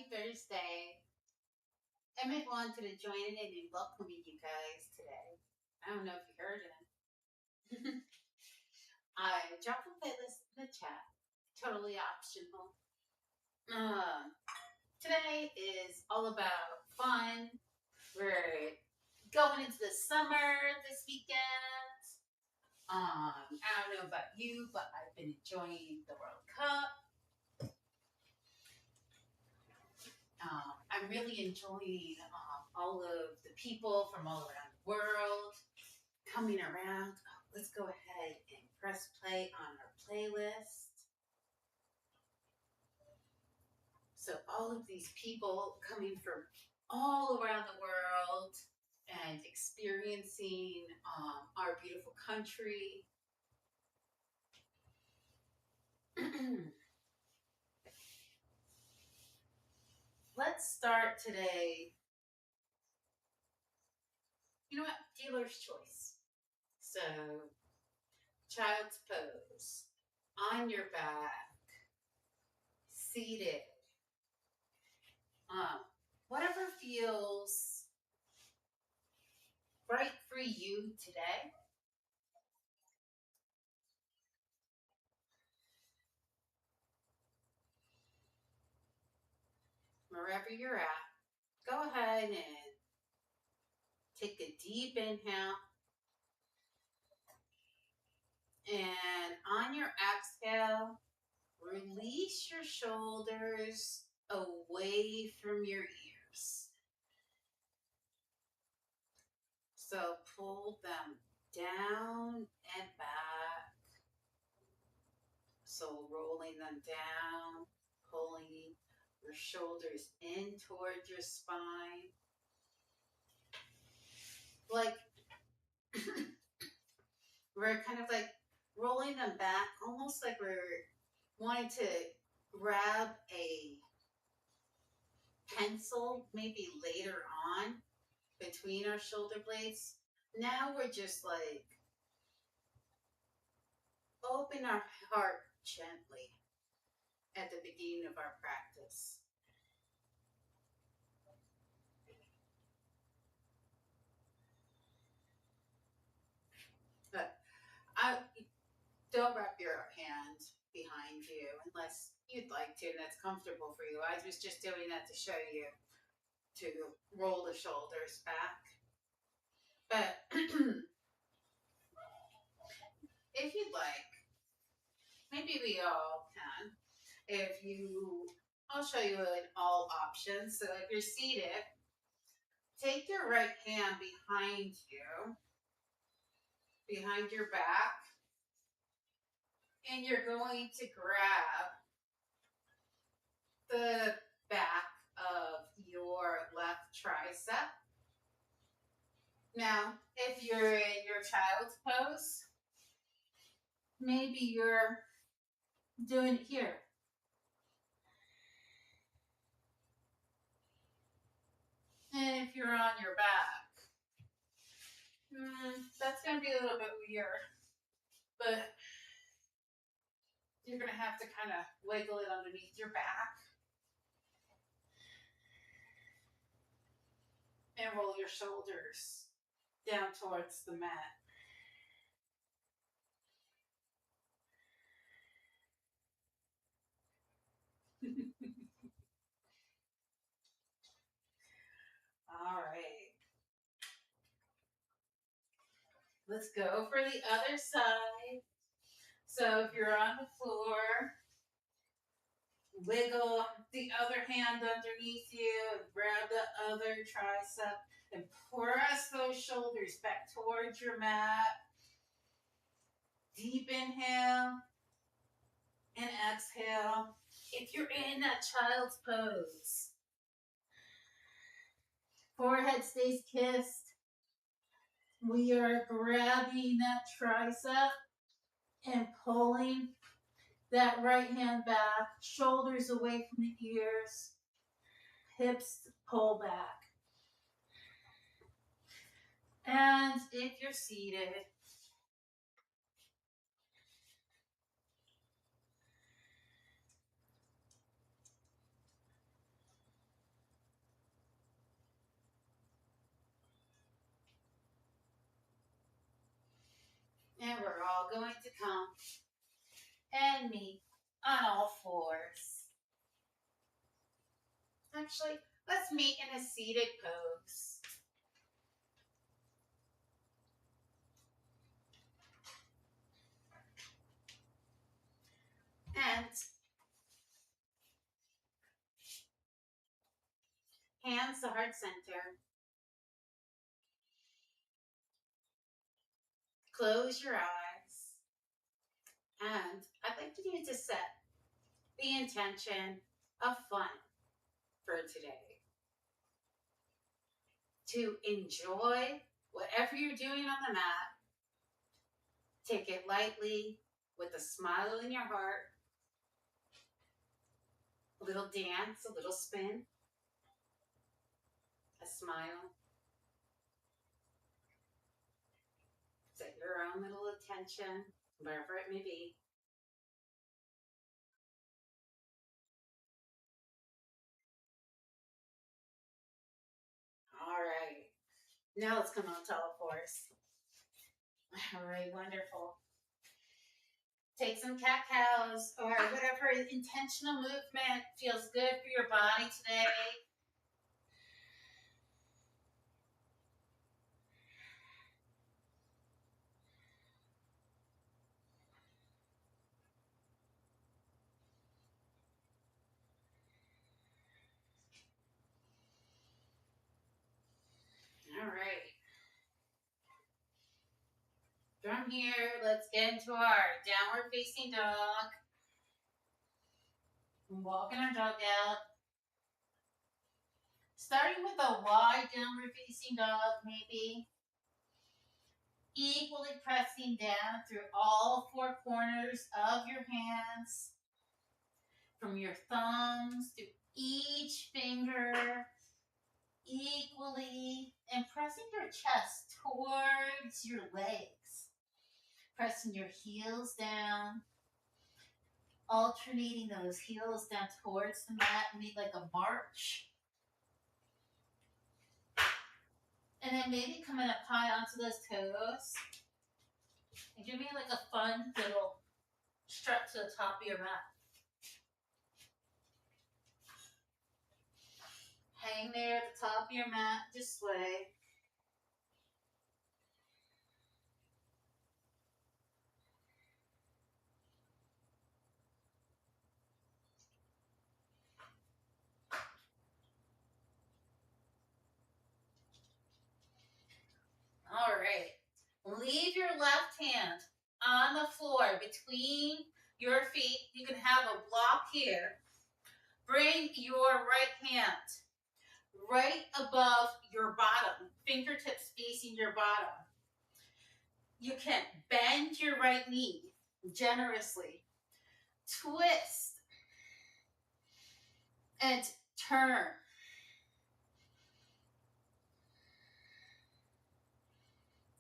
Happy Thursday. Emmett wanted to join in and welcoming you guys today. I don't know if you heard him. I dropped a playlist in the chat. Totally optional. Today is all about fun. We're going into the summer this weekend. I don't know about you, but I've been enjoying the World Cup. I'm really enjoying all of the people from all around the world coming around. Let's go ahead and press play on our playlist. So all of these people coming from all around the world and experiencing our beautiful country. Let's start today. You know what? Dealer's choice. So, child's pose, on your back, seated. Whatever feels right for you today. Wherever you're at, go ahead and take a deep inhale. And on your exhale, release your shoulders away from your ears. So pull them down and back. So rolling them down, pulling your shoulders in towards your spine. Like we're kind of like rolling them back, almost like we're wanting to grab a pencil maybe later on between our shoulder blades. Now we're just like open our heart gently at the beginning of our practice. But don't wrap your hand behind you unless you'd like to and that's comfortable for you. I was just doing that to show you to roll the shoulders back. But if you'd like, maybe we all can. I'll show you in all options. So if you're seated, take your right hand behind you, behind your back, and you're going to grab the back of your left tricep. Now, if you're in your child's pose, maybe you're doing it here. And if you're on your back, that's going to be a little bit weird. But you're going to have to kind of wiggle it underneath your back. And roll your shoulders down towards the mat. All right. Let's go for the other side. So if you're on the floor, wiggle the other hand underneath you and grab the other tricep and press those shoulders back towards your mat. Deep inhale and exhale. If you're in that child's pose, forehead stays kissed. We are grabbing that tricep and pulling that right hand back, shoulders away from the ears, hips pull back. And if you're seated, And we're all going to come and meet on all fours. Actually, let's meet in a seated pose. And hands to heart center. Close your eyes. And I'd like you to set the intention of fun for today. To enjoy whatever you're doing on the mat. Take it lightly with a smile in your heart. A little dance, a little spin, a smile. Set your own little attention, wherever it may be. All right. Now let's come on to all fours. All right, wonderful. Take some cat cows or whatever intentional movement feels good for your body today. All right. From here, let's get into our downward facing dog. Walking our dog out. Starting with a wide downward facing dog, maybe. Equally pressing down through all four corners of your hands. From your thumbs to each finger. Equally. And pressing your chest towards your legs. Pressing your heels down. Alternating those heels down towards the mat. Make like a march. And then maybe coming up high onto those toes. And give me like a fun little strut to the top of your mat. Hang there at the top of your mat. Just sway. All right. Leave your left hand on the floor between your feet. You can have a block here. Bring your right hand right above your bottom, fingertips facing your bottom. You can bend your right knee generously, twist, and turn.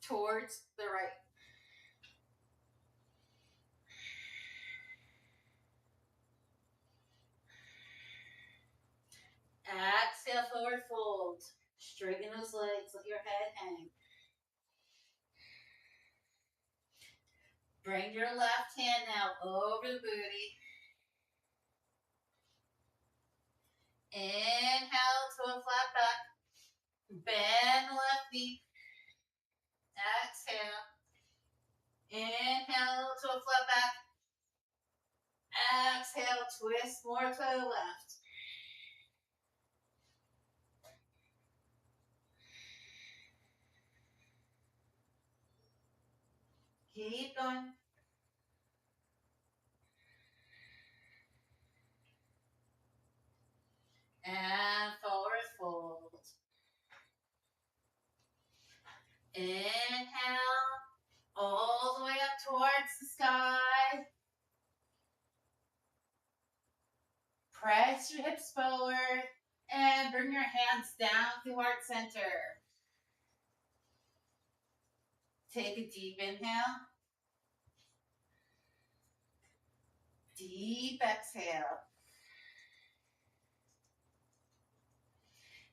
Towards the right. Exhale, forward fold. Straighten those legs, let your head hang. Bring your left hand now over the booty. Inhale to a flat back. Bend the left knee. Exhale. Inhale to a flat back. Exhale, twist more to the left. Keep going. And forward fold. Inhale, all the way up towards the sky. Press your hips forward and bring your hands down to heart center. Take a deep inhale. Deep exhale.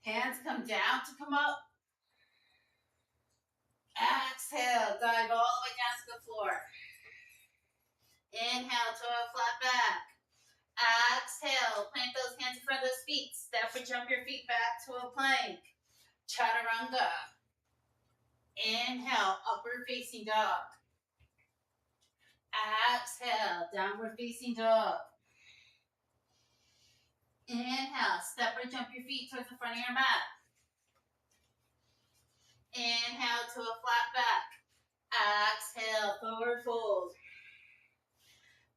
Hands come down to come up. Exhale, dive all the way down to the floor. Inhale to a flat back. Exhale, plant those hands in front of those feet. Step or jump your feet back to a plank. Chaturanga. Inhale, upward facing dog. Exhale, downward facing dog. Inhale, step or jump your feet towards the front of your mat. Inhale to a flat back. Exhale, forward fold.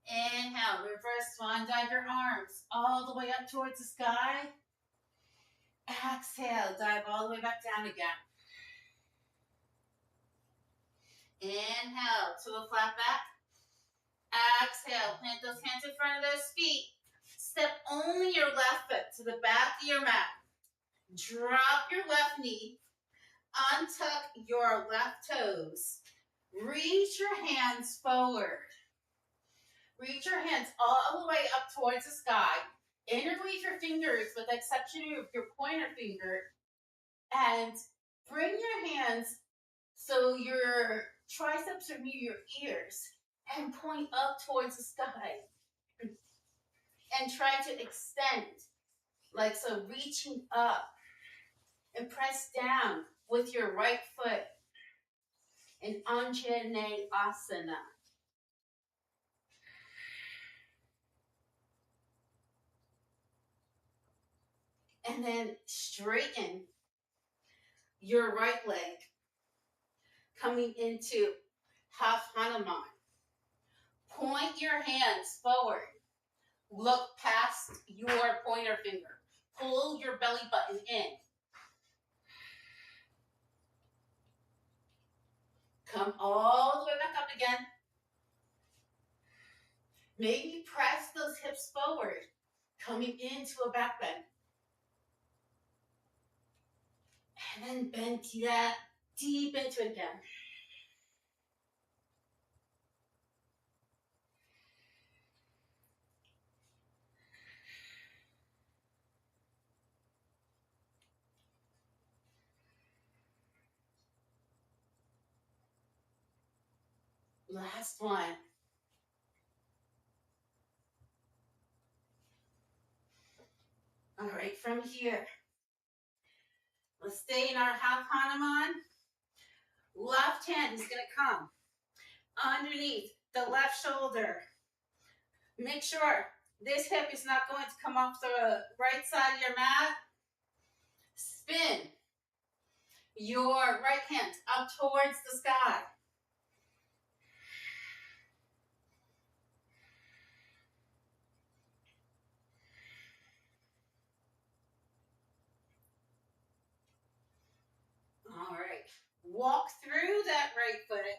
Inhale, reverse swan dive your arms all the way up towards the sky. Exhale, dive all the way back down again. Inhale to a flat back. Exhale, plant those hands in front of those feet. Step only your left foot to the back of your mat. Drop your left knee. Untuck your left toes. Reach your hands forward. Reach your hands all the way up towards the sky. Interweave your fingers with the exception of your pointer finger. And bring your hands so your triceps are near your ears. And point up towards the sky. And try to extend. Like so, reaching up. And press down with your right foot in Anjaneyasana. And then straighten your right leg, coming into half Hanuman. Point your hands forward. Look past your pointer finger. Pull your belly button in. Come all the way back up again. Maybe press those hips forward, coming into a back bend. And then bend that deep into it again. Last one. All right, from here, let's stay in our half Hanuman. Left hand is going to come underneath the left shoulder. Make sure this hip is not going to come off the right side of your mat. Spin your right hand up towards the sky. All right. Walk through that right foot.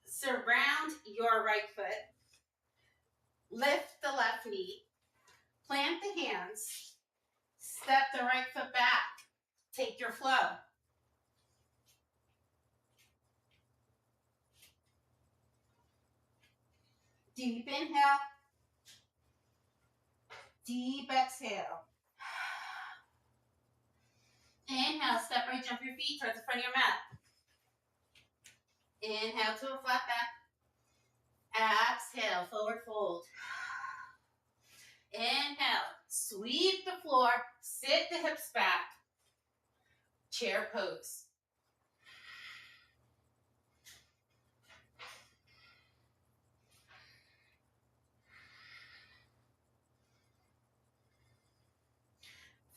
Surround your right foot. Lift the left knee. Plant the hands. Step the right foot back. Take your flow. Deep inhale. Deep exhale. Inhale, step right, jump your feet towards the front of your mat. Inhale to a flat back. Exhale, forward fold. Inhale, sweep the floor, sit the hips back. Chair pose.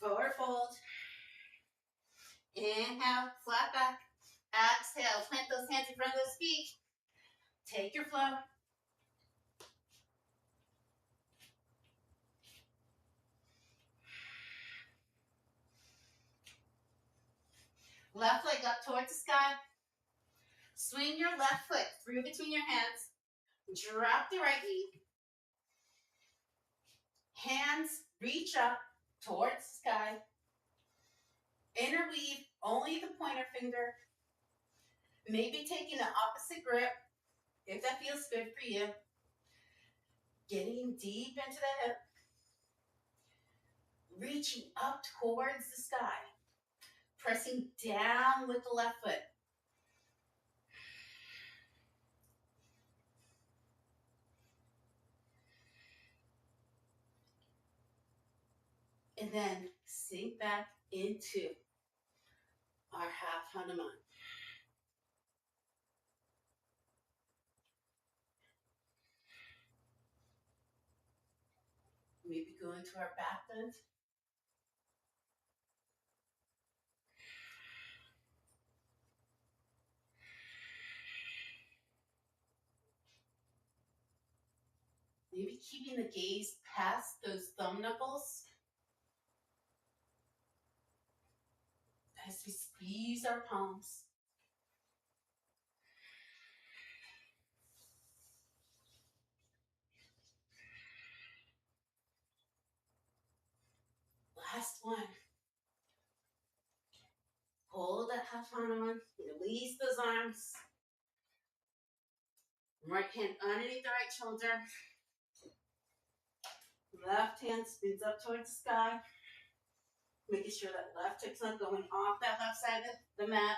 Forward fold. Inhale, flat back. Exhale, plant those hands in front of those feet. Take your flow. Left leg up towards the sky. Swing your left foot through between your hands. Drop the right knee. Hands reach up towards the sky. Interweave only the pointer finger. Maybe taking the opposite grip if that feels good for you. Getting deep into the hip. Reaching up towards the sky. Pressing down with the left foot. And then sink back into our half Hanuman. Maybe go into our back bend. Maybe keeping the gaze past those thumb knuckles as we squeeze our palms. Last one. Hold that half Hanuman. Release those arms. Right hand underneath the right shoulder. Left hand spins up towards the sky. Making sure that left hip's not going off that left side of the mat.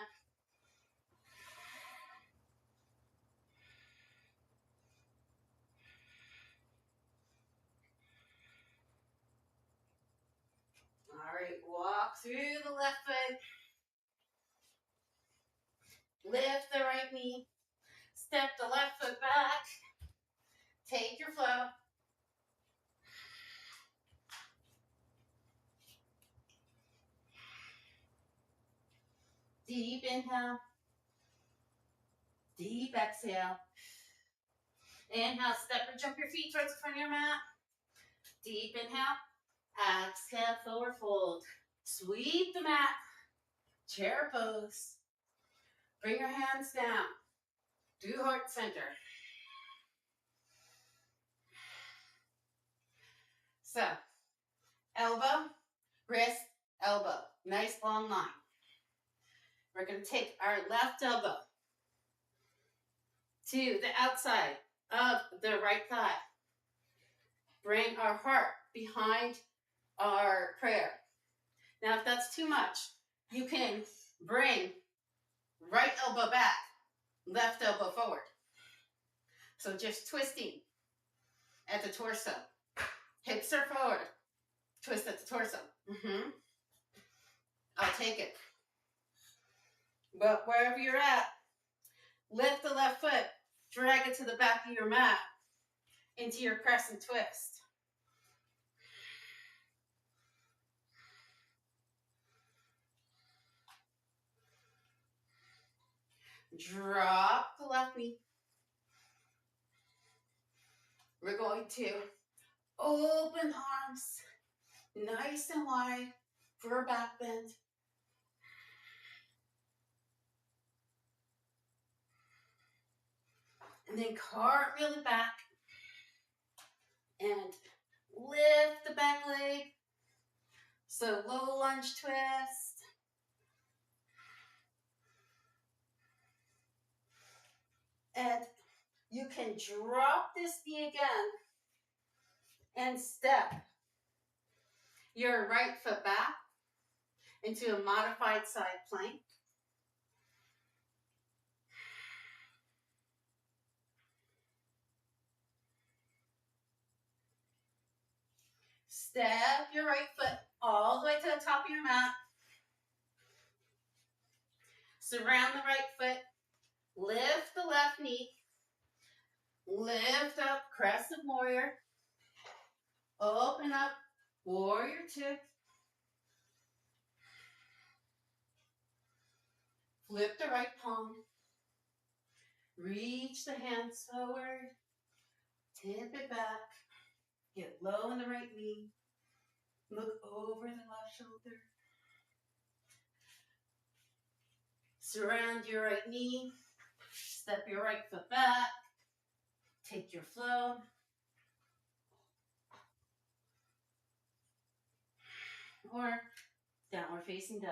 All right, walk through the left foot. Lift the right knee. Step the left foot back. Take your flow. Deep inhale. Deep exhale. Inhale, step or jump your feet towards the front of your mat. Deep inhale. Exhale, forward fold. Sweep the mat. Chair pose. Bring your hands down. Do heart center. So, elbow, wrist, elbow. Nice long line. We're going to take our left elbow to the outside of the right thigh. Bring our heart behind our prayer. Now, if that's too much, you can bring right elbow back, left elbow forward. So just twisting at the torso. Hips are forward. Twist at the torso. I'll take it. But wherever you're at, lift the left foot, drag it to the back of your mat into your crescent twist. Drop the left knee. We're going to open arms, nice and wide for a back bend. And then cartwheel it back and lift the back leg. So low lunge twist. And you can drop this knee again and step your right foot back into a modified side plank. Step your right foot all the way to the top of your mat. Surround the right foot. Lift the left knee. Lift up, crescent warrior. Open up, warrior two. Flip the right palm. Reach the hands forward. Tip it back. Get low in the right knee. Look over the left shoulder. Surround your right knee. Step your right foot back. Take your flow. Or downward facing dog.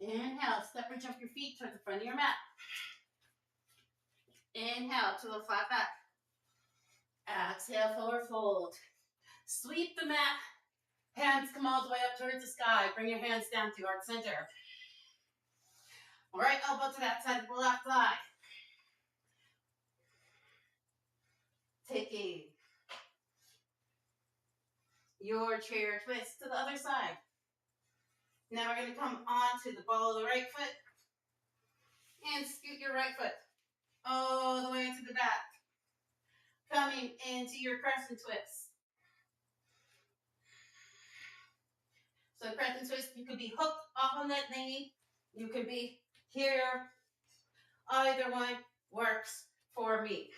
Inhale, step or jump your feet towards the front of your mat. Inhale to the flat back. Exhale, forward fold. Sweep the mat. Hands come all the way up towards the sky. Bring your hands down to heart center. Right elbow to that side of the left thigh. Take a your chair twist to the other side. Now we're going to come onto the ball of the right foot and scoot your right foot all the way to the back, coming into your crescent twist. So crescent twist, you could be hooked off on that knee, you could be here. Either one works for me.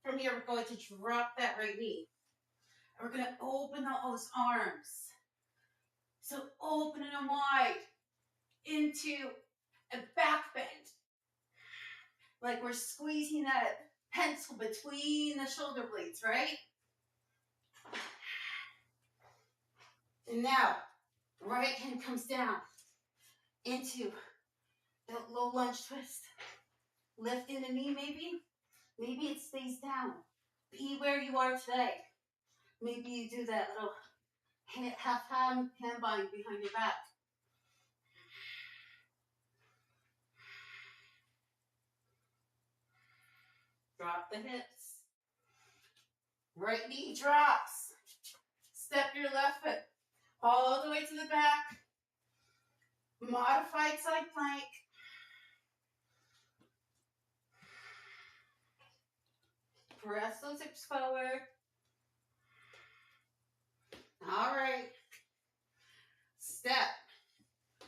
From here, we're going to drop that right knee. And we're going to open up those arms. So opening them wide into a back bend. Like we're squeezing that pencil between the shoulder blades, right? And now, right hand comes down into that low lunge twist. Lifting the knee maybe. Maybe it stays down. Be where you are today. Maybe you do that little half hand bind behind your back. Drop the hips. Right knee drops. Step your left foot all the way to the back. Modified side plank. Press those hips forward. All right. Step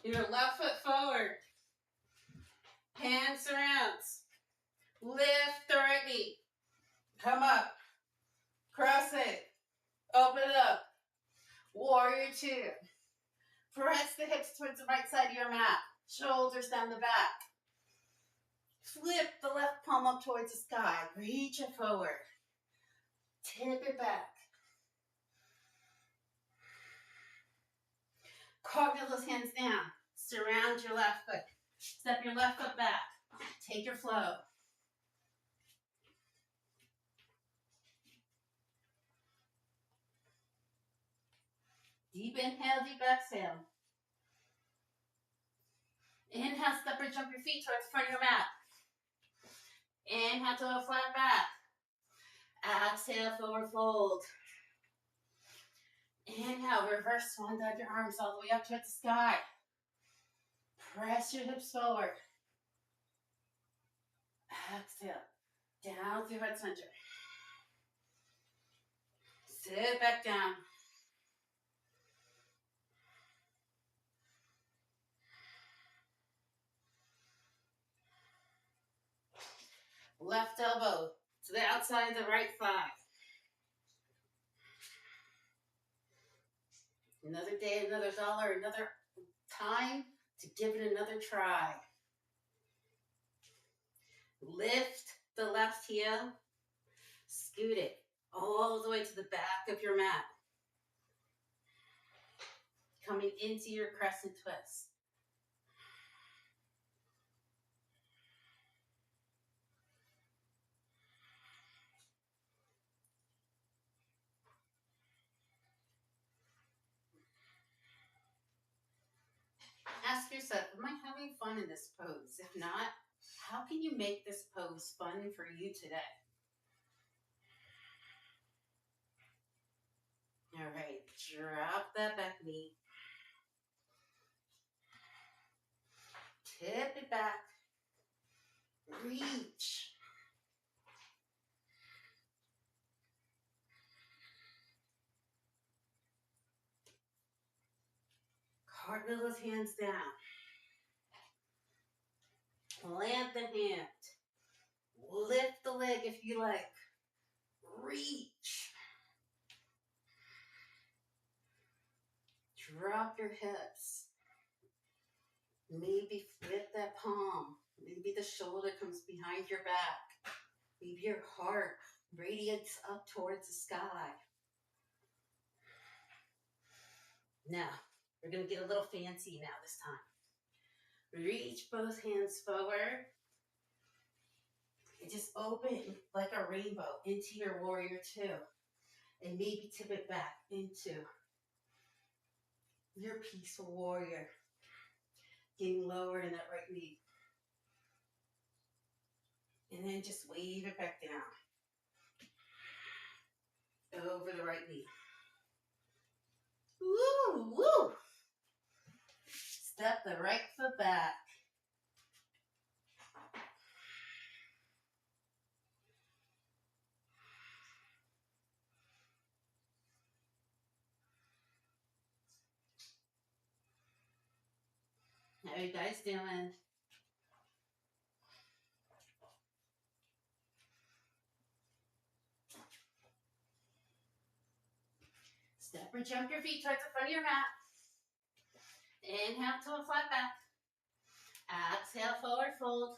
your left foot forward. Hand surrounds. Lift the right knee. Come up. Cross it. Open it up. Warrior two. Press the hips towards the right side of your mat. Shoulders down the back. Flip the left palm up towards the sky. Reach it forward. Tip it back. Cartwheel those hands down. Surround your left foot. Step your left foot back. Take your flow. Deep inhale, deep exhale. Inhale, step or jump your feet towards the front of your mat. Inhale to a flat back. Exhale, forward fold. Inhale, reverse swan dive your arms all the way up towards the sky. Press your hips forward. Exhale, down through heart center. Sit back down. Left elbow to the outside of the right thigh. Another day, another dollar, another time to give it another try. Lift the left heel. Scoot it all the way to the back of your mat. Coming into your crescent twist. Ask yourself, am I having fun in this pose? If not, how can you make this pose fun for you today? All right, drop that back knee. Tip it back. Reach. Cartwheel those hands down. Plant the hand. Lift the leg if you like. Reach. Drop your hips. Maybe flip that palm. Maybe the shoulder comes behind your back. Maybe your heart radiates up towards the sky. Now, we're going to get a little fancy now this time. Reach both hands forward. And just open like a rainbow into your warrior two. And maybe tip it back into your peaceful warrior. Getting lower in that right knee. And then just wave it back down. Over the right knee. the right foot back. How are you guys doing? Step or jump your feet towards the front of your mat. Inhale to a flat back. Exhale, forward fold.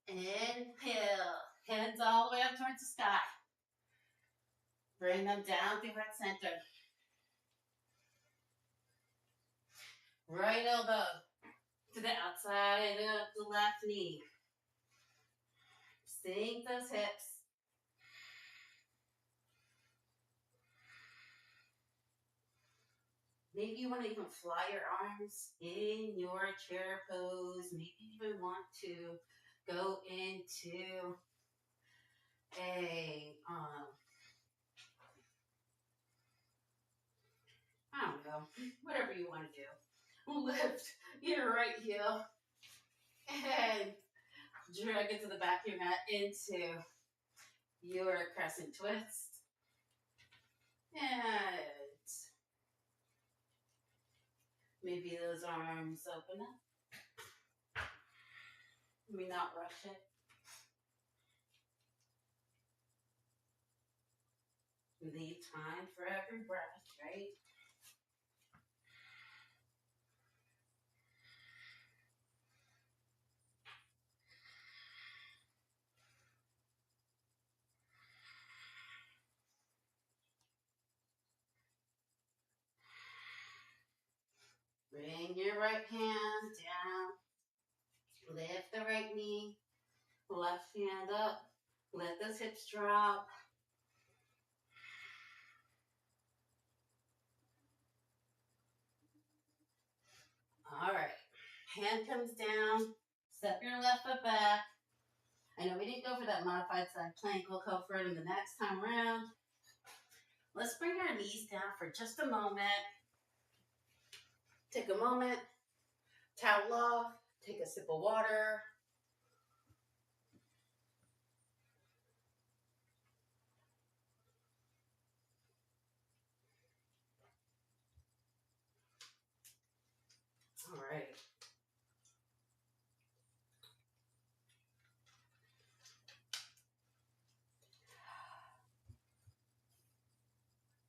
Inhale. Hands all the way up towards the sky. Bring them down through heart center. Right elbow to the outside of the left knee. Sink those hips. Maybe you want to even fly your arms in your chair pose. Maybe you even want to go into a, I don't know, whatever you want to do. Lift your right heel and drag it to the back of your mat into your crescent twist. And maybe those arms open up. Maybe not rush it. Leave time for every breath, right? Bring your right hand down. Lift the right knee. Left hand up. Let those hips drop. All right. Hand comes down. Step your left foot back. I know we didn't go for that modified side plank. We'll go for it in the next time around. Let's bring our knees down for just a moment. Take a moment. Towel off. Take a sip of water. All right.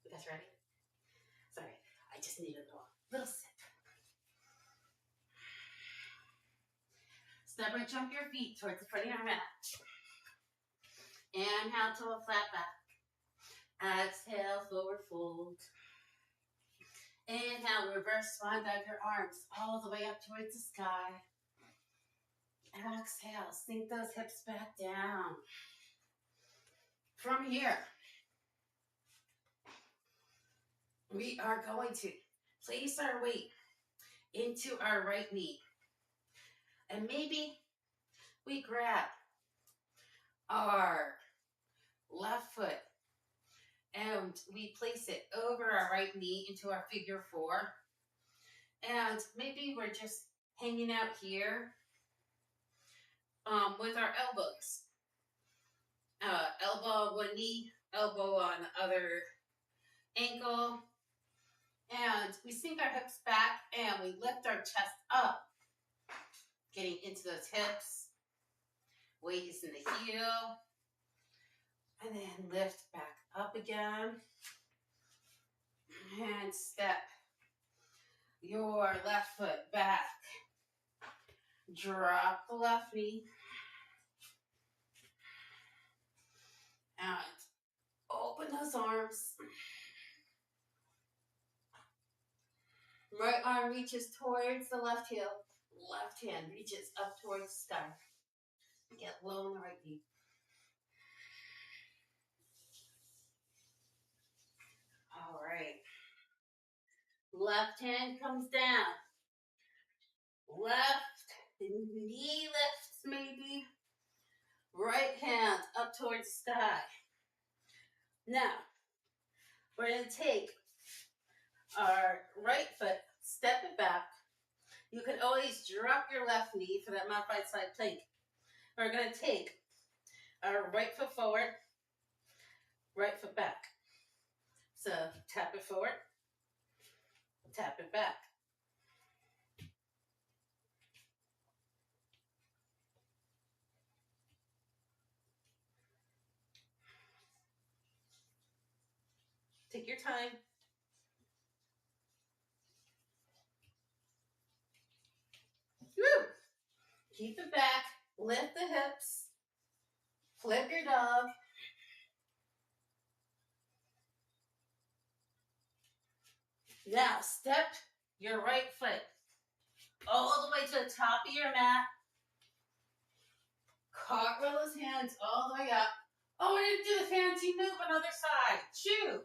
You guys ready? Sorry, I just need a little sip. Step or jump your feet towards the front of your mat. Inhale to a flat back. Exhale, forward fold. Inhale, reverse swan dive your arms all the way up towards the sky. Exhale, sink those hips back down. From here, we are going to place our weight into our right knee. And maybe we grab our left foot and we place it over our right knee into our figure four. And maybe we're just hanging out here with our elbows. Elbow on one knee, elbow on the other ankle. And we sink our hips back and we lift our chest up. Getting into those hips. Weight is in the heel. And then lift back up again. And step your left foot back. Drop the left knee. And open those arms. Right arm reaches towards the left heel. Left hand reaches up towards the sky. Get low on the right knee. All right. Left hand comes down. Left knee lifts maybe. Right hand up towards the sky. Now, we're going to take our right foot, step it back, You can always drop your left knee for that modified side plank. We're going to take our right foot forward, right foot back. So tap it forward, tap it back. Take your time. Woo! Keep it back, lift the hips, flip your dog. Now step your right foot all the way to the top of your mat. Cartwheel those hands all the way up. Oh, we're going to do the fancy move on the other side. Shoot.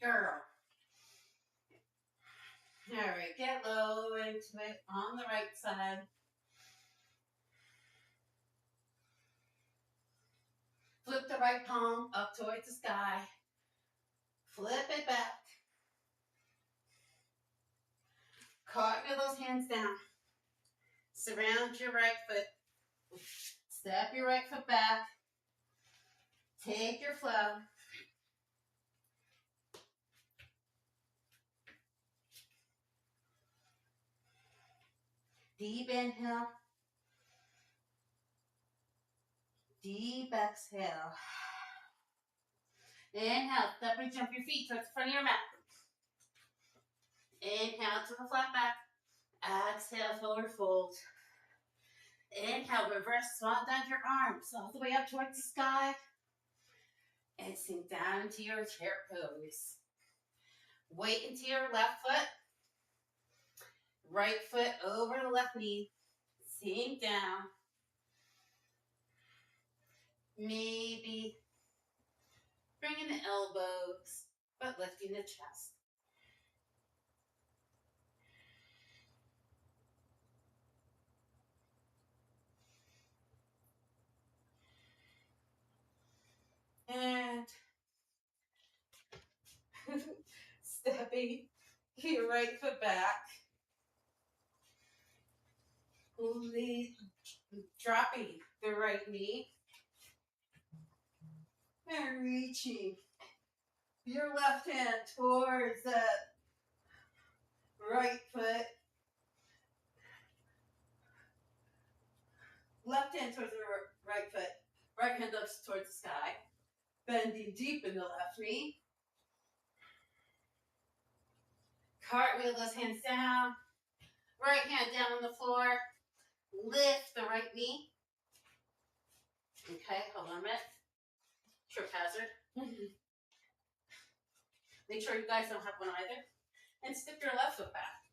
Girl. All right, get low into it on the right side. Flip the right palm up towards the sky. Flip it back. Cartwheel those hands down. Surround your right foot. Step your right foot back. Take your flow. Deep inhale. Deep exhale. Inhale, step and jump your feet towards the front of your mat. Inhale to the flat back. Exhale, forward fold. Inhale, reverse swan down your arms all the way up towards the sky. And sink down into your chair pose. Weight into your left foot. Right foot over the left knee. Sink down. Maybe bringing the elbows, but lifting the chest. And stepping your right foot back. Dropping the right knee. And reaching your left hand towards that right foot. Left hand towards the right foot. Right hand up towards the sky. Bending deep in the left knee. Cartwheel those hands down. Right hand down on the floor. Lift the right knee. Okay, hold on a minute. Trip hazard. Make sure you guys don't have one either. And step your left foot back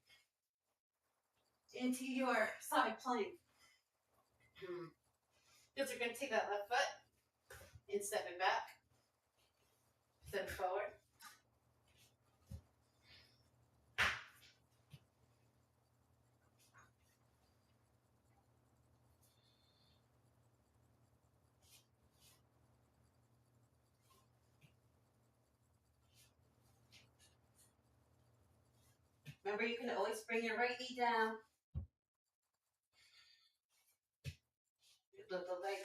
into your side plank. Because you're going to take that left foot and step it back. Step it forward. Remember, you can always bring your right knee down. Lift the leg.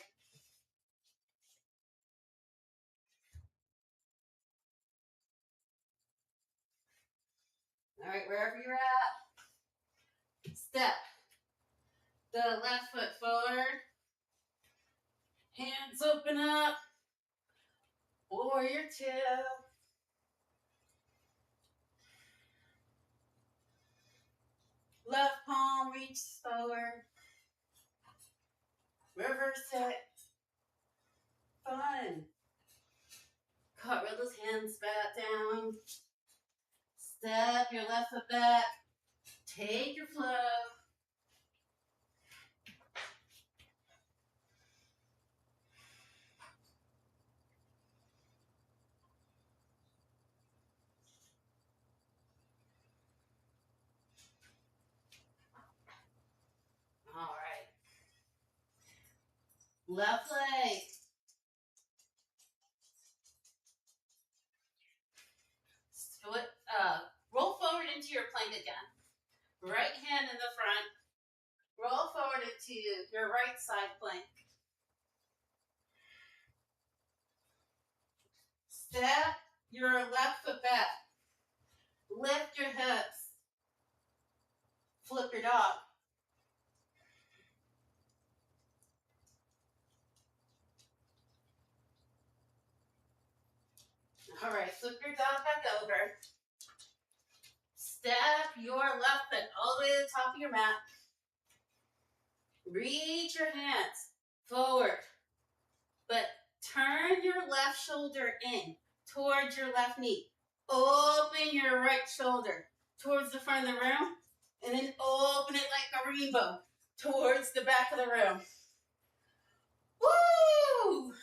All right, wherever you're at, step the left foot forward. Hands open up. Warrior two. Left palm reaches forward. Reverse it. Fun. Cartwheel those hands back down. Step your left foot back. Take your flow. All right. Left leg. roll forward into your plank again. Right hand in the front. Roll forward into your right side plank. Step your left foot back. Lift your hips. Flip your dog. All right, flip your dog back over. Step your left foot all the way to the top of your mat. Reach your hands forward, but turn your left shoulder in towards your left knee. Open your right shoulder towards the front of the room, and then open it like a rainbow towards the back of the room. Woo!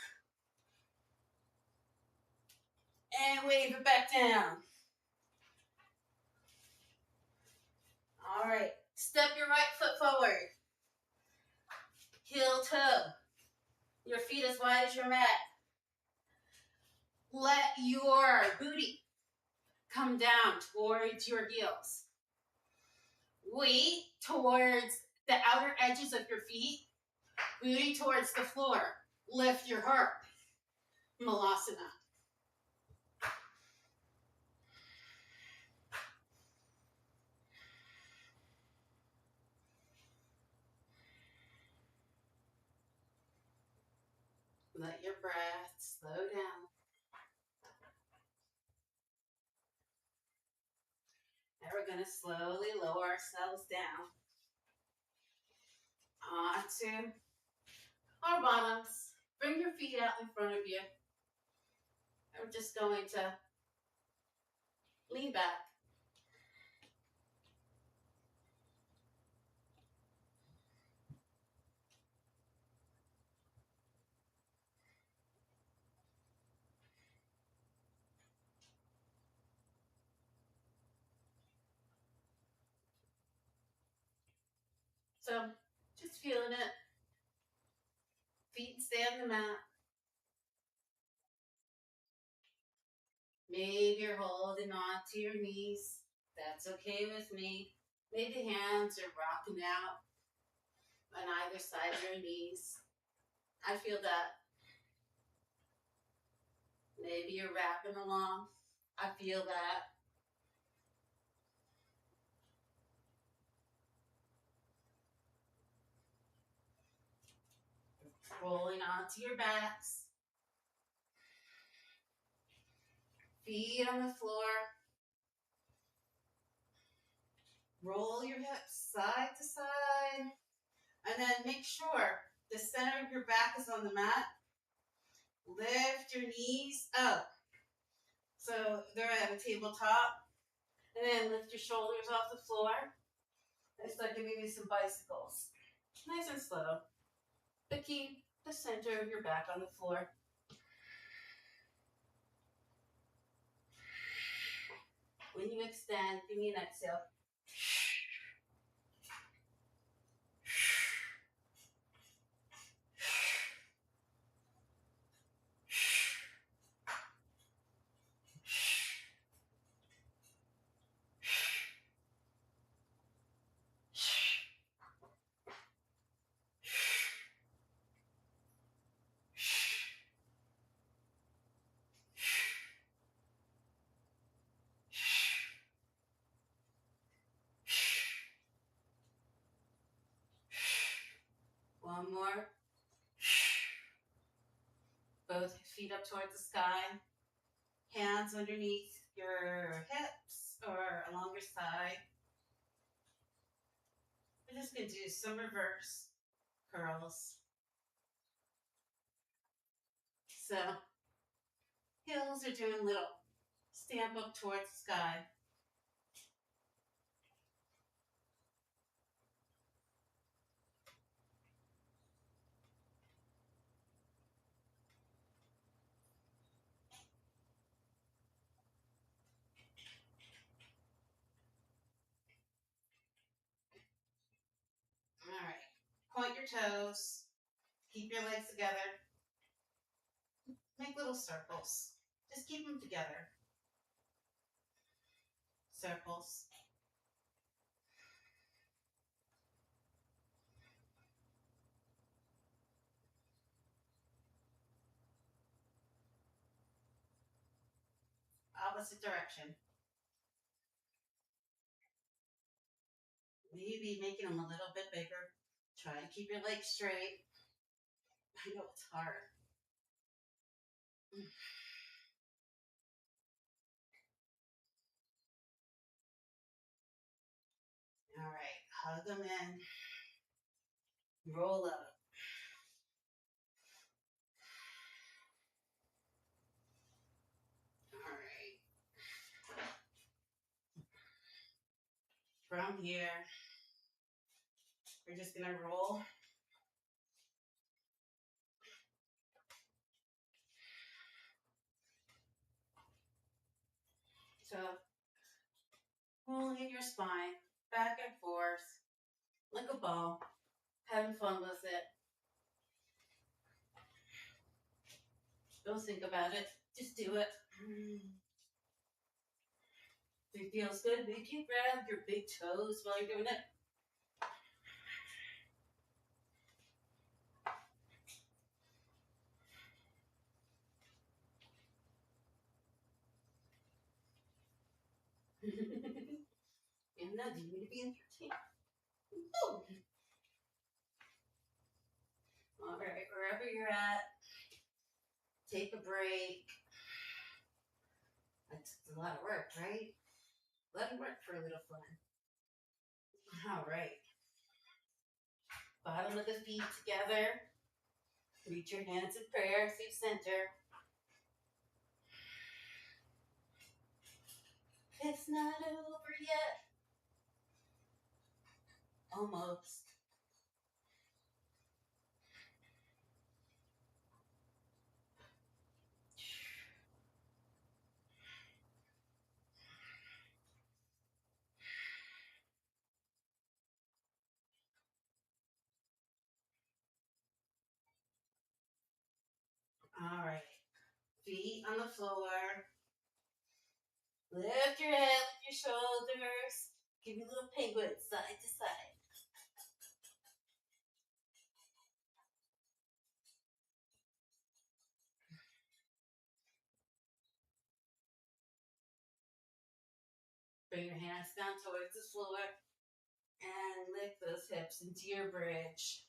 And wave it back down. All right, step your right foot forward. Heel toe. Your feet as wide as your mat. Let your booty come down towards your heels. Weight towards the outer edges of your feet. Booty towards the floor. Lift your heart. Malasana. Let your breath slow down. Now we're going to slowly lower ourselves down onto our bottoms. Bring your feet out in front of you. And we're just going to lean back. So, just feeling it. Feet stay on the mat. Maybe you're holding on to your knees. That's okay with me. Maybe hands are rocking out on either side of your knees. I feel that. Maybe you're wrapping along. I feel that. Rolling onto your backs. Feet on the floor. Roll your hips side to side. And then make sure the center of your back is on the mat. Lift your knees up. So they're at a tabletop. And then lift your shoulders off the floor. And start giving me some bicycles. Nice and slow. But keep the center of your back on the floor. When you extend, give me an exhale. One more. Both feet up towards the sky. Hands underneath your hips or along your side. We're just going to do some reverse curls. So, heels are doing little stamp up towards the sky. All right. Point your toes. Keep your legs together. Make little circles. Just keep them together. circles. Opposite direction. Maybe making them a little bit bigger. Try and keep your legs straight. I know it's hard. All right, hug them in. Roll up. All right. From here, we're just gonna roll. So, rolling in your spine, back and forth, like a ball, having fun with it. Don't think about it, just do it. If it feels good, make you grab your big toes while you're doing it. And now, do you need to be entertained? All right, wherever you're at, take a break. That's a lot of work, right? Let it work for a little fun. All right. Bottom of the feet together. Reach your hands in prayer through center. It's not over yet. Almost. All right. Feet on the floor. Lift your head, lift your shoulders. Give you a little penguin side to side. Bring your hands down towards the floor and lift those hips into your bridge.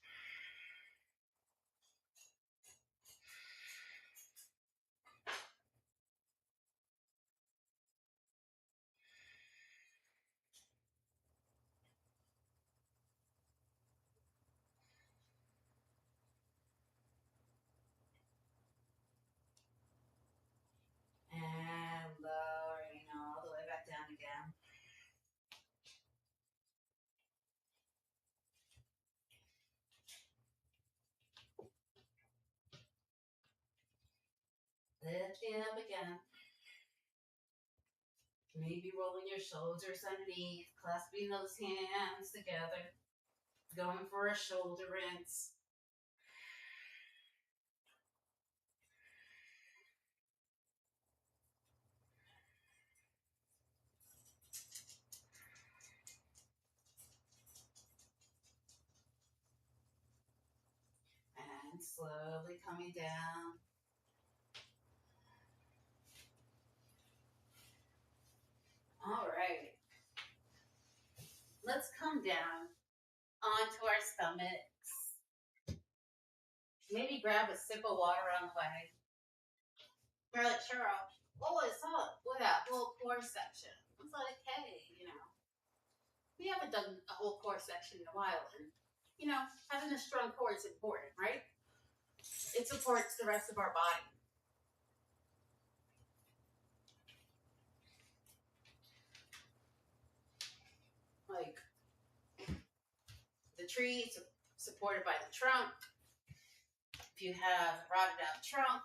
And lowering all the way back down again. Lifting up again. Maybe rolling your shoulders underneath, clasping those hands together, going for a shoulder rinse. And slowly coming down. All right. Let's come down onto our stomachs. Maybe grab a sip of water on the way. We're like, Cheryl, what was up with that whole core section? It's like, hey, we haven't done a whole core section in a while. And, having a strong core is important, right? It supports the rest of our body. Like the tree is supported by the trunk. If you have a rotted out trunk,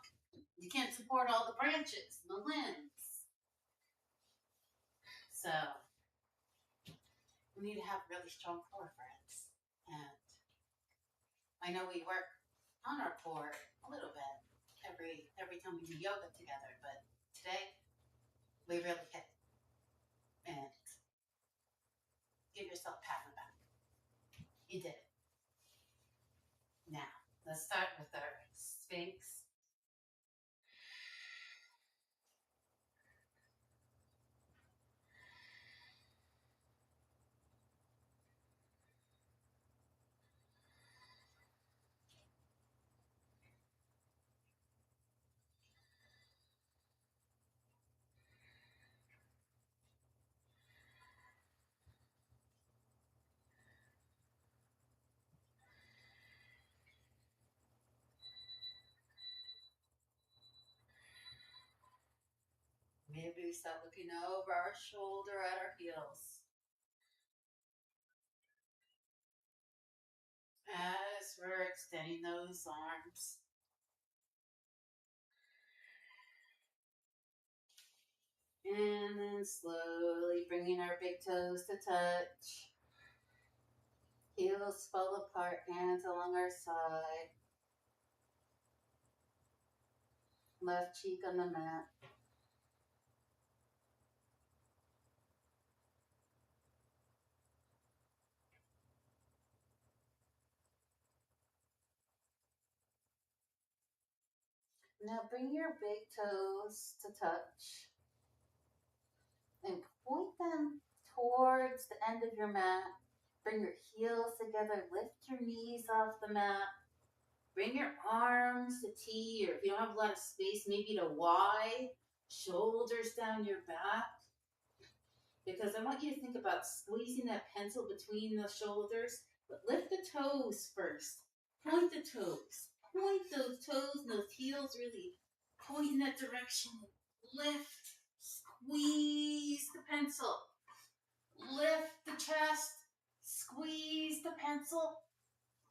you can't support all the branches and the limbs. So we need to have really strong core, friends. And I know we work on our core a little bit every time we do yoga together, but today we really hit it. And give yourself a pat on the back. You did it. Now, let's start with our Sphinx. Maybe we start looking over our shoulder at our heels. As we're extending those arms. And then slowly bringing our big toes to touch. Heels fall apart, hands along our side. Left cheek on the mat. Now bring your big toes to touch and point them towards the end of your mat. Bring your heels together, lift your knees off the mat. Bring your arms to T, or if you don't have a lot of space, maybe to Y. Shoulders down your back. Because I want you to think about squeezing that pencil between the shoulders, but lift the toes first. Point the toes. Point those toes and those heels really point in that direction. Lift. Squeeze the pencil. Lift the chest. Squeeze the pencil.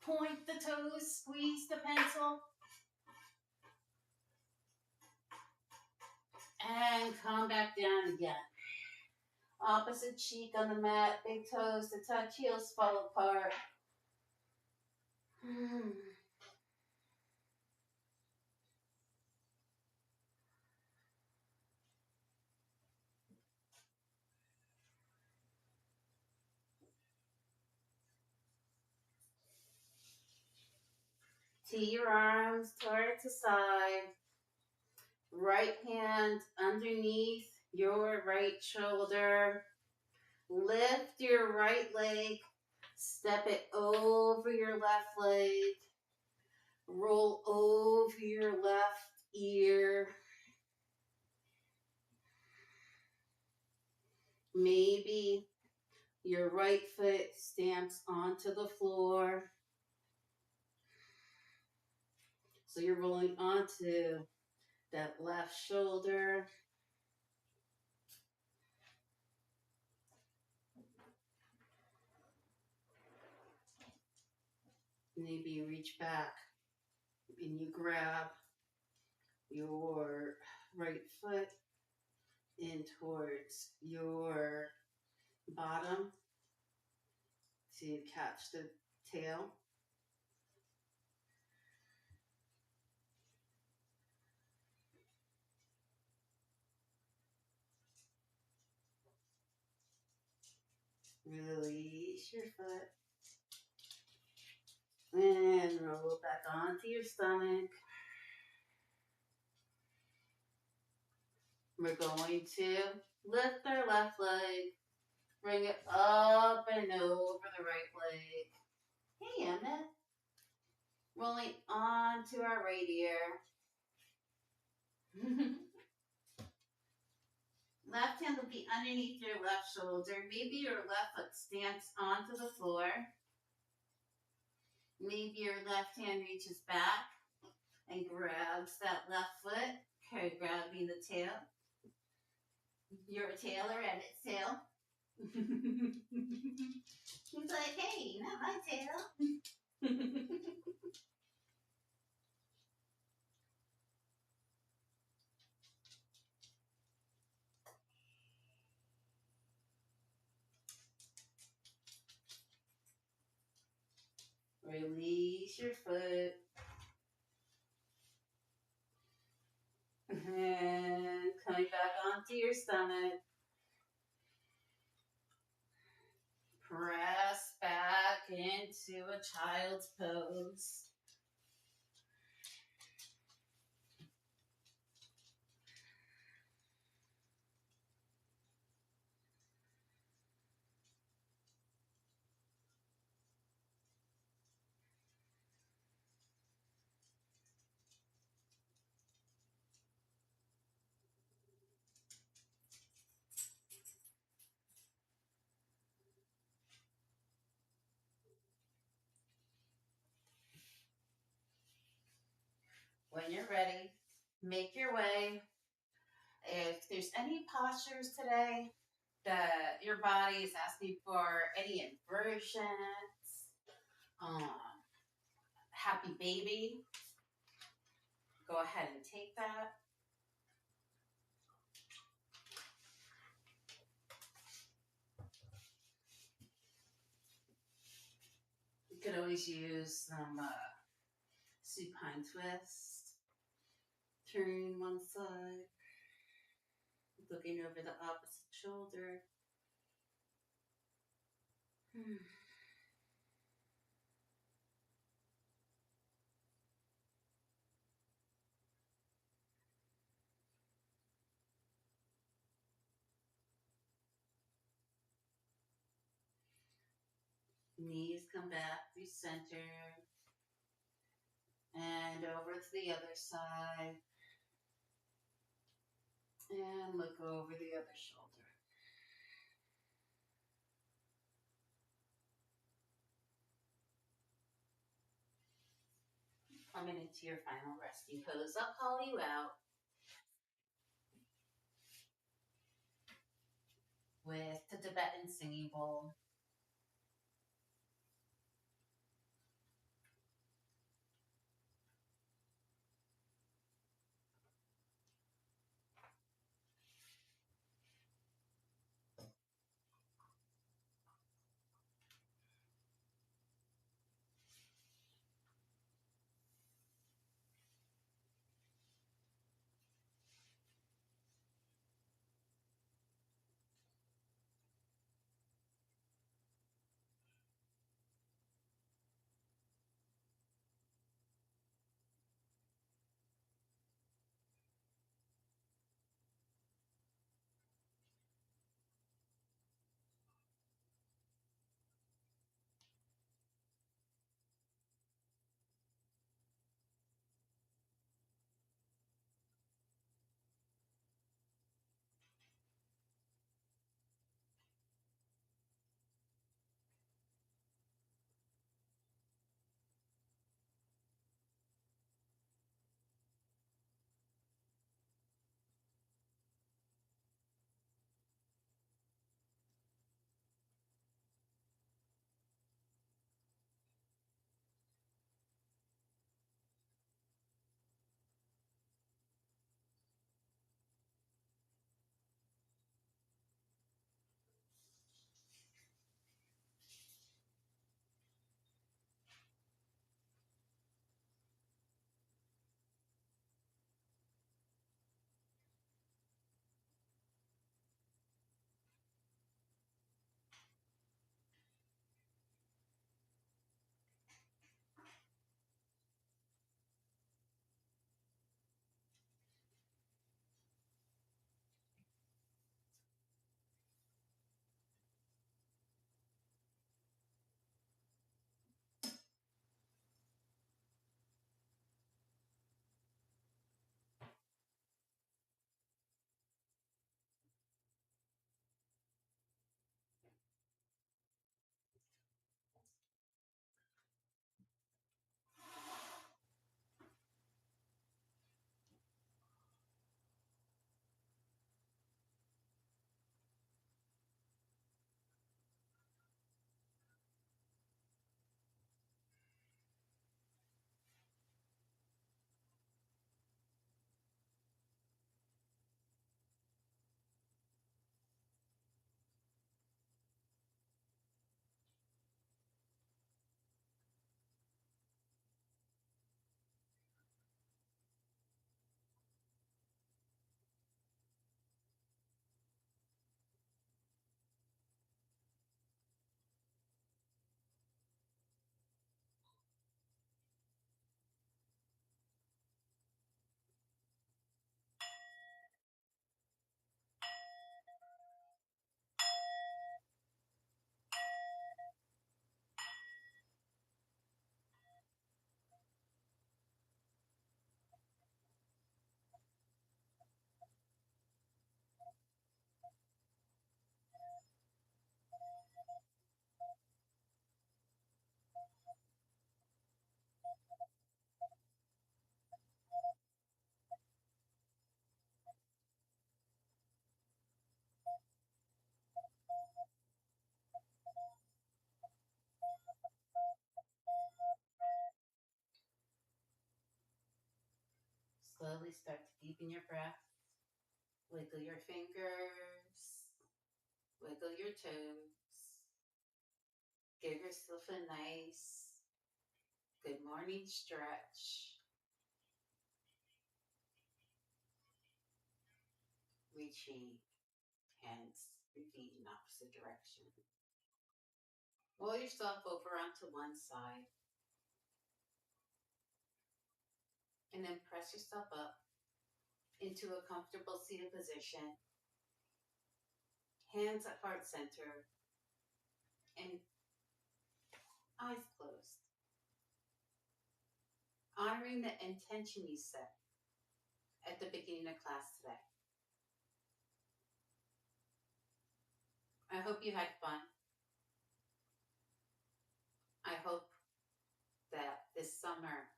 Point the toes. Squeeze the pencil. And come back down again. Opposite cheek on the mat. Big toes to touch. Heels fall apart. Tee your arms towards the side. Right hand underneath your right shoulder. Lift your right leg. Step it over your left leg. Roll over your left ear. Maybe your right foot stamps onto the floor. So you're rolling onto that left shoulder. Maybe you reach back and you grab your right foot in towards your bottom to catch the tail. Release your foot. And roll back onto your stomach. We're going to lift our left leg. Bring it up and over the right leg. Hey, Emmett. Rolling onto our right ear. Left hand will be underneath your left shoulder. Maybe your left foot stamps onto the floor. Maybe your left hand reaches back and grabs that left foot, grabbing the tail. You're a tailor and its tail. He's like, hey, not my tail. Release your foot. And coming back onto your stomach. into a child's pose. When you're ready, make your way. If there's any postures today that your body is asking for, any inversions, um, happy baby, go ahead and take that. You could always use some supine twist. Turn one side, looking over the opposite shoulder. Knees come back, be centered. And over to the other side. And look over the other shoulder. Coming into your final resting pose. I'll call you out with the Tibetan singing bowl. Slowly start to deepen your breath. Wiggle your fingers. Wiggle your toes. Give yourself a nice good morning stretch. Reaching hands and feet in opposite direction. Roll yourself over onto one side and then press yourself up into a comfortable seated position. Hands at heart center and eyes closed. Honoring the intention you set at the beginning of class today. I hope you had fun. I hope that this summer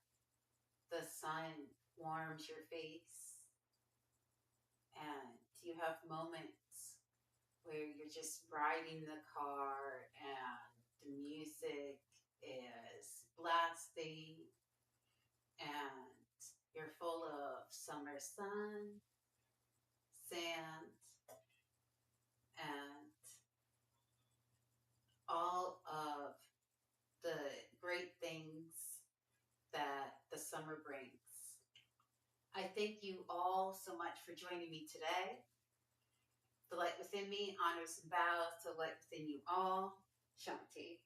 the sun warms your face and you have moments where you're just riding the car and the music is blasting and you're full of summer sun, sand, and all of the great things that the summer brings. I thank you all so much for joining me today. The light within me honors and bows to the light within you all. Shanti.